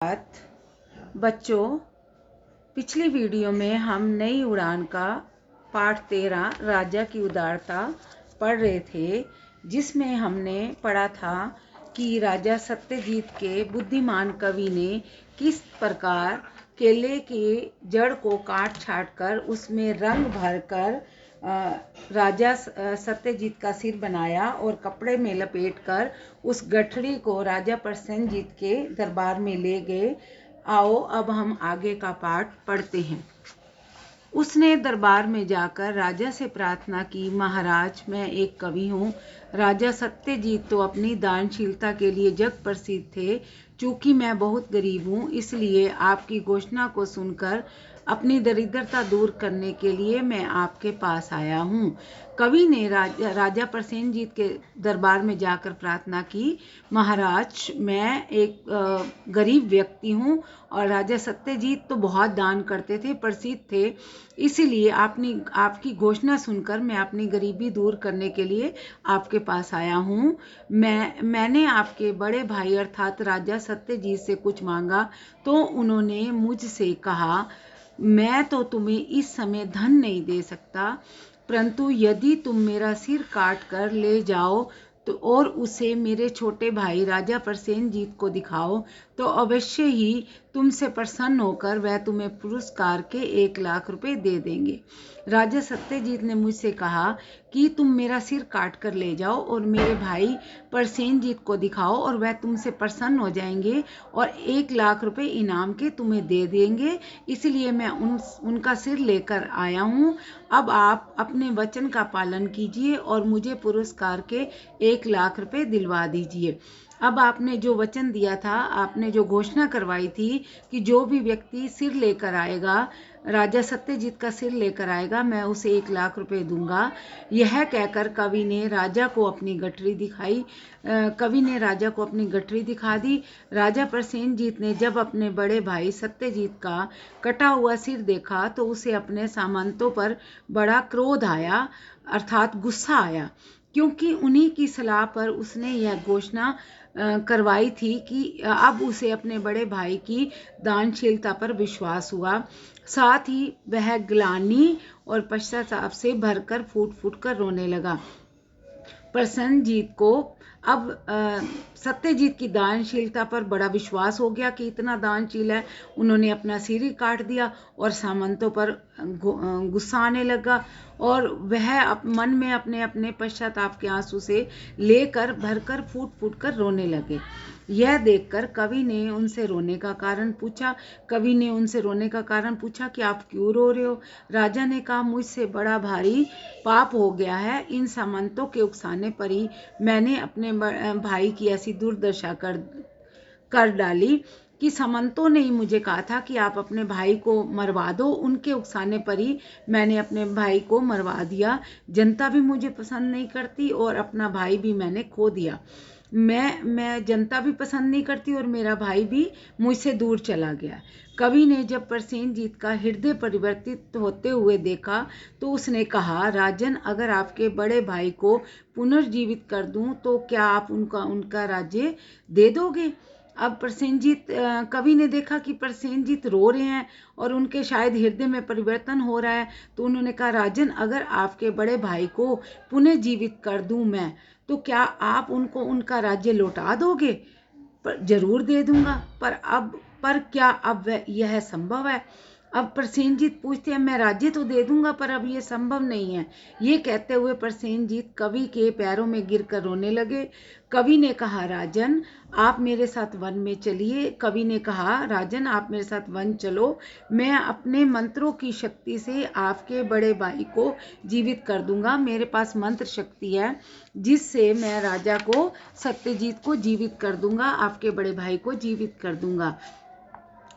बात बच्चों, पिछली वीडियो में हम नई उड़ान का पाठ 13 राजा की उदारता पढ़ रहे थे, जिसमें हमने पढ़ा था कि राजा सत्यजीत के बुद्धिमान कवि ने किस प्रकार केले की जड़ को काट छाट कर उसमें रंग भरकर राजा सत्यजीत का सिर बनाया और कपड़े में लपेटकर उस गठरी को राजा प्रसेनजीत के दरबार में ले गए। आओ अब हम आगे का पाठ पढ़ते हैं। उसने दरबार में जाकर राजा से प्रार्थना की, महाराज मैं एक कवि हूँ। राजा सत्यजीत तो अपनी दानशीलता के लिए जग प्रसिद्ध थे। चूंकि मैं बहुत गरीब हूँ, इसलिए आपकी घोषणा को सुनकर अपनी दरिद्रता दूर करने के लिए मैं आपके पास आया हूँ। कवि ने राजा प्रसेनजीत के दरबार में जाकर प्रार्थना की, महाराज मैं एक गरीब व्यक्ति हूँ और राजा सत्यजीत तो बहुत दान करते थे, प्रसिद्ध थे, इसीलिए आपकी घोषणा सुनकर मैं अपनी गरीबी दूर करने के लिए आपके पास आया हूँ। मैंने आपके बड़े भाई अर्थात राजा सत्यजीत से कुछ मांगा तो उन्होंने मुझसे कहा, मैं तो तुम्हें इस समय धन नहीं दे सकता, परंतु यदि तुम मेरा सिर काट कर ले जाओ तो और उसे मेरे छोटे भाई राजा प्रसेनजीत को दिखाओ तो अवश्य ही तुमसे प्रसन्न होकर वह तुम्हें पुरस्कार के 1,00,000 रुपए दे देंगे। राजा सत्यजीत ने मुझसे कहा कि तुम मेरा सिर काट कर ले जाओ और मेरे भाई प्रसेनजीत को दिखाओ और वह तुमसे प्रसन्न हो जाएंगे और 1,00,000 रुपए इनाम के तुम्हें दे देंगे, इसलिए मैं उनका सिर लेकर आया हूँ। अब आप अपने वचन का पालन कीजिए और मुझे पुरस्कार के 1,00,000 रुपए दिलवा दीजिए। अब आपने जो वचन दिया था, आपने जो घोषणा करवाई थी कि जो भी व्यक्ति सिर लेकर आएगा, राजा सत्यजीत का सिर लेकर आएगा, मैं उसे 1,00,000 रुपए दूंगा। यह कहकर कवि ने राजा को अपनी गठरी दिखा दी। राजा प्रसेनजीत ने जब अपने बड़े भाई सत्यजीत का कटा हुआ सिर देखा तो उसे अपने सामंतों पर बड़ा क्रोध आया अर्थात गुस्सा आया, क्योंकि उन्हीं की सलाह पर उसने यह घोषणा करवाई थी कि अब उसे अपने बड़े भाई की दानशीलता पर विश्वास हुआ। साथ ही वह ग्लानि और पश्चाताप से भरकर फूट फूट कर रोने लगा। प्रसेनजीत को अब सत्यजीत की दानशीलता पर बड़ा विश्वास हो गया कि इतना दानशील है, उन्होंने अपना सिर ही काट दिया और सामंतों पर गुस्सा आने लगा और वह मन में अपने अपने पश्चाताप के आंसू से लेकर भरकर फूट फूट कर रोने लगे। यह देखकर कवि ने उनसे रोने का कारण पूछा कि आप क्यों रो रहे हो? राजा ने कहा, मुझसे बड़ा भारी पाप हो गया है। इन सामंतों के उकसाने पर ही मैंने अपने भाई की ऐसी दुर्दशा कर डाली कि सामंतों ने ही मुझे कहा था कि आप अपने भाई को मरवा दो। उनके उकसाने पर ही मैंने अपने भाई को मरवा दिया। जनता भी मुझे पसंद नहीं करती और अपना भाई भी मैंने खो दिया। मैं जनता भी पसंद नहीं करती और मेरा भाई भी मुझसे दूर चला गया। कवि ने जब प्रसेनजीत का हृदय परिवर्तित होते हुए देखा तो उसने कहा, राजन, अगर आपके बड़े भाई को पुनर्जीवित कर दूं तो क्या आप उनका राज्य दे दोगे? अब कवि ने देखा कि प्रसेनजीत रो रहे हैं और उनके शायद हृदय में परिवर्तन हो रहा है, तो उन्होंने कहा, राजन, अगर आपके बड़े भाई को पुनः जीवित कर दूं मैं, तो क्या आप उनको उनका राज्य लौटा दोगे? जरूर दे दूंगा, पर क्या अब यह संभव है? अब प्रसेनजीत पूछते हैं, मैं राज्य तो दे दूंगा पर अब ये संभव नहीं है। ये कहते हुए प्रसेनजीत कवि के पैरों में गिरकर रोने लगे। कवि ने कहा, राजन, आप मेरे साथ वन में चलिए। कवि ने कहा, राजन, आप मेरे साथ वन चलो, मैं अपने मंत्रों की शक्ति से आपके बड़े भाई को जीवित कर दूंगा। मेरे पास मंत्र शक्ति है जिससे मैं राजा को सत्यजीत को जीवित कर दूंगा, आपके बड़े भाई को जीवित कर दूंगा।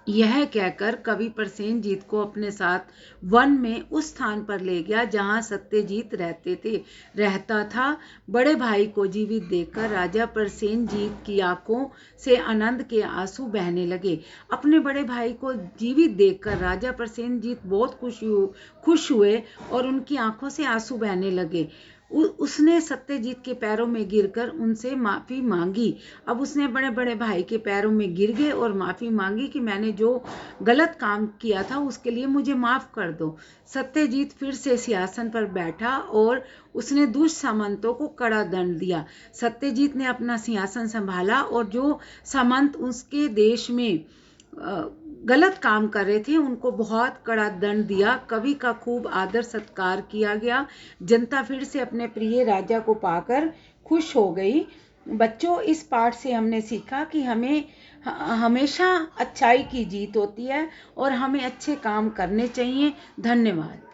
यह कहकर कवि प्रसेनजीत को अपने साथ वन में उस स्थान पर ले गया जहां सत्यजीत रहता था। बड़े भाई को जीवित देखकर राजा प्रसेनजीत की आंखों से आनंद के आंसू बहने लगे। अपने बड़े भाई को जीवित देखकर राजा प्रसेनजीत बहुत खुश हुए और उनकी आंखों से आंसू बहने लगे। उसने सत्यजीत के पैरों में गिरकर उनसे माफ़ी मांगी। अब उसने बड़े बड़े भाई के पैरों में गिर गए और माफ़ी मांगी कि मैंने जो गलत काम किया था उसके लिए मुझे माफ़ कर दो। सत्यजीत फिर से सिंहासन पर बैठा और उसने दुष्ट सामंतों को कड़ा दंड दिया। सत्यजीत ने अपना सिंहासन संभाला और जो सामंत उसके देश में गलत काम कर रहे थे उनको बहुत कड़ा दंड दिया। कवि का खूब आदर सत्कार किया गया। जनता फिर से अपने प्रिय राजा को पाकर खुश हो गई। बच्चों, इस पाठ से हमने सीखा कि हमें हमेशा अच्छाई की जीत होती है और हमें अच्छे काम करने चाहिए। धन्यवाद।